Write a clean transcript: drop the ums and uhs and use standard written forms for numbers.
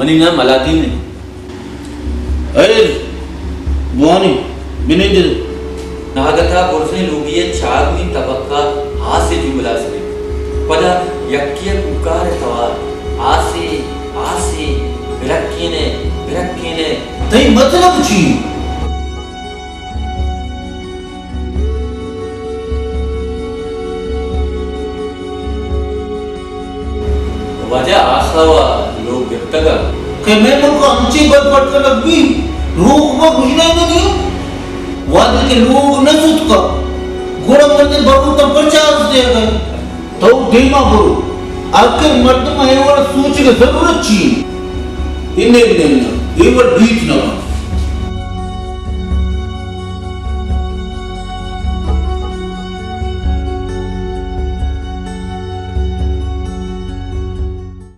money ना मलाती ने अरे बुआनी बिने दे नागथा पुरसे लोगिये चागनी तबक्का हाथ से जुबला से पदा यक्किय पुकार तवा आसे विरक्कीने तई मतलब छी वजह आखावा लोग व्यक्तगा के मैं लोग अंची बद पड़ कर लगी लोग वो बुझना नहीं वादे के लोग न सुत का गोरा मंदिर बाबू तो प्रचार दे गए तो देमा बोलो आपके मर्द में ये वाला सोच की जरूरत छी इन्हें भी नहीं ये वाला बीच ना